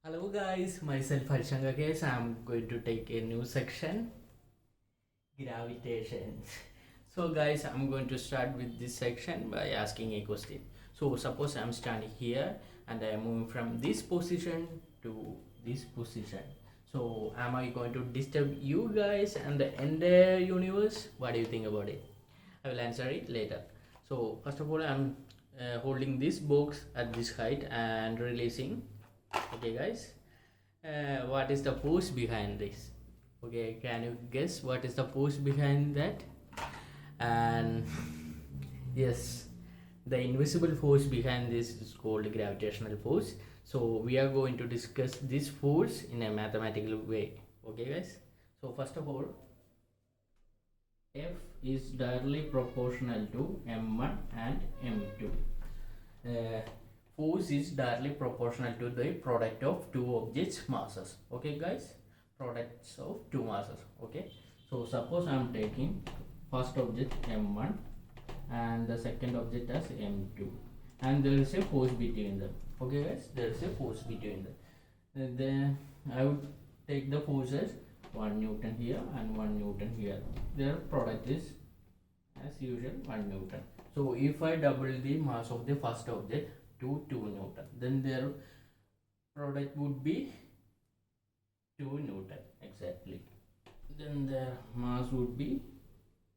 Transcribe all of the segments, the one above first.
Hello guys, myself Harshanga case. I'm going to take a new section, gravitation. So guys, I'm going to start with this section by asking a question. So suppose I'm standing here and I'm moving from this position to this position. So am I going to disturb you guys and the entire universe? What do you think about it? I will answer it later. So first of all, I'm holding this box at this height and releasing. Okay guys, what is the force behind this? Okay, can you guess what is the force behind that? And yes, the invisible force behind this is called gravitational force. So we are going to discuss this force in a mathematical way. Okay guys, so first of all, F is directly proportional to m1 and m2. Force is directly proportional to the product of two objects masses. Okay guys, products of two masses. Okay, so suppose I am taking first object m1 and the second object as m2, and there is a force between them. Okay guys, there is a force between them. Then I would take the forces 1 Newton here and 1 Newton here. Their product is as usual 1 Newton. So if I double the mass of the first object to 2 Newton, then their product would be 2 Newton exactly. Then their mass would be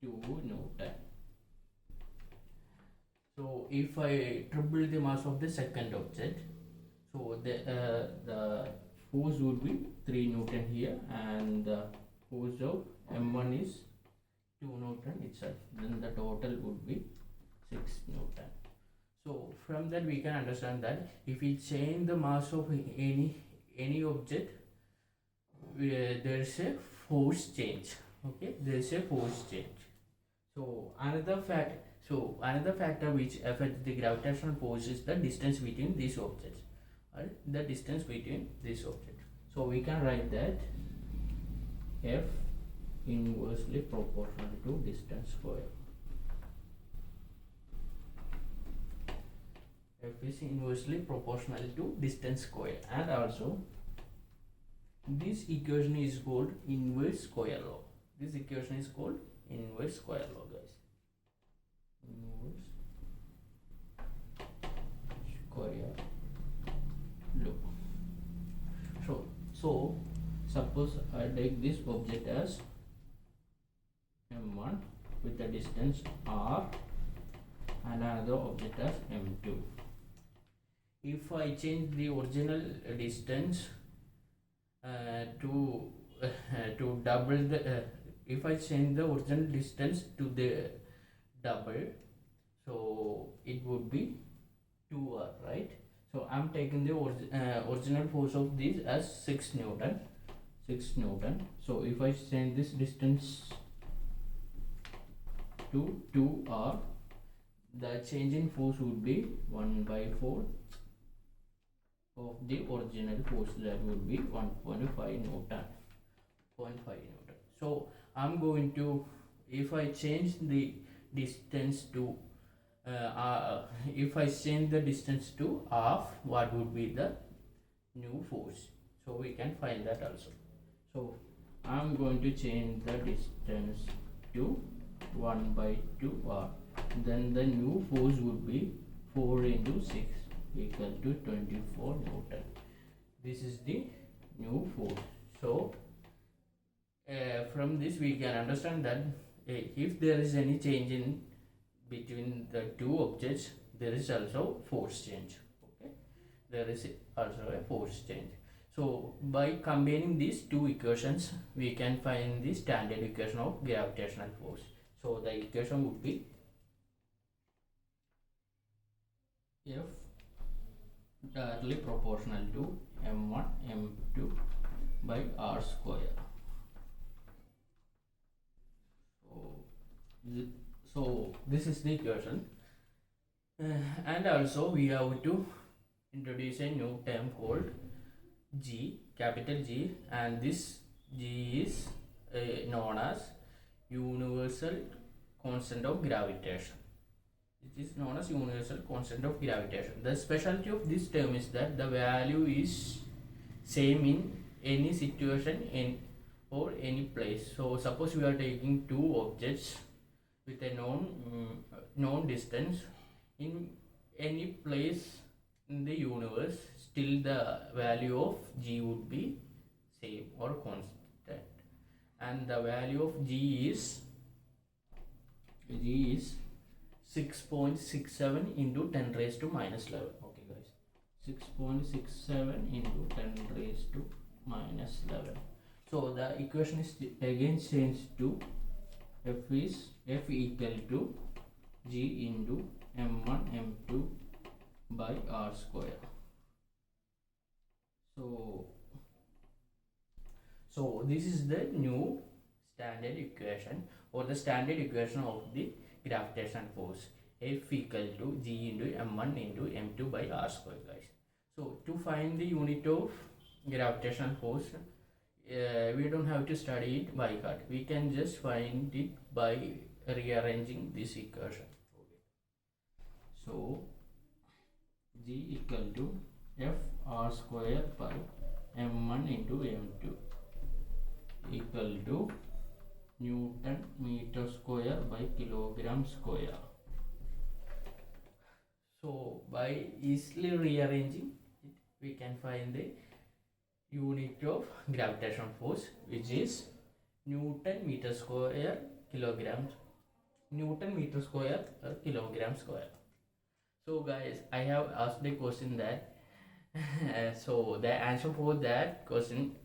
2 Newton. So if I triple the mass of the second object, so the force would be 3 Newton here and the force of m1 is 2 Newton itself. Then the total would be 6 Newton. So from that we can understand that if we change the mass of any object, there is a force change. Okay, there is a force change. So another factor which affects the gravitational force is the distance between these objects, or the distance between these objects. So we can write that F inversely proportional to distance square. F is inversely proportional to distance square, and also this equation is called inverse square law. This equation is called inverse square law, guys. Inverse square law. So suppose I take this object as m1 with the distance r and another object as m2. If I change the original distance to double the if I change the original distance to the double, so it would be 2r, right? So I'm taking the original force of this as 6 Newton. So if I change this distance to 2r, the change in force would be 1 by 4 of the original force, that would be 1.5 Newton. So I'm going to, if I change the distance to if I change the distance to half, what would be the new force? So we can find that also. So I'm going to change the distance to 1 by 2r. Then the new force would be 4 into 6 equal to 24 Newton. This is the new force. So from this we can understand that if there is any change in between the two objects, there is also force change. Okay, there is also a force change. So by combining these two equations, we can find the standard equation of gravitational force. So the equation would be F directly proportional to m1 m2 by r square. So this is the equation, and also we have to introduce a new term called G, capital G, and this G is known as universal constant of gravitation. It is known as universal constant of gravitation. The specialty of this term is that the value is same in any situation in or any place. So suppose we are taking two objects with a known distance in any place in the universe, still the value of g would be same or constant, and the value of g is 6.67 into 10 raised to minus 11. Okay guys, 6.67 into 10 raised to minus 11. So the equation is again changed to f equal to g into m1 m2 by r square. So this is the new standard equation, or the standard equation of the gravitational force, F equal to G into M1 into M2 by R square, guys. So to find the unit of gravitational force, we don't have to study it by heart. We can just find it by rearranging this equation. Okay. So G equal to F R square by M1 into M2 equal to Newton meter square by kilogram square. So by easily rearranging it, we can find the unit of gravitational force, which is Newton meter square kilogram square. So guys, I have asked the question that so the answer for that question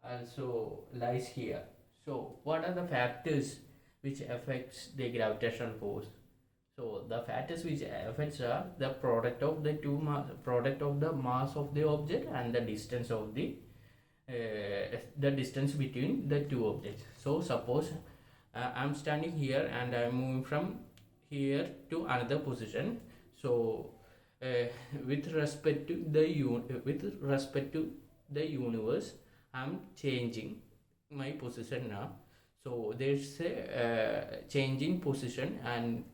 also lies here. So what are the factors which affects the gravitational force? So the factors which affects are the product of the mass of the object and the distance of the distance between the two objects. So suppose I'm standing here and I'm moving from here to another position. So with respect to the universe, I'm changing my position now. So there's a change in position, and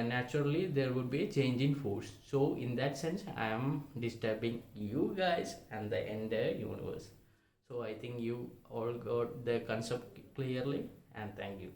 naturally there would be a change in force. So in that sense, I am disturbing you guys and the entire universe. So I think you all got the concept clearly, and thank you.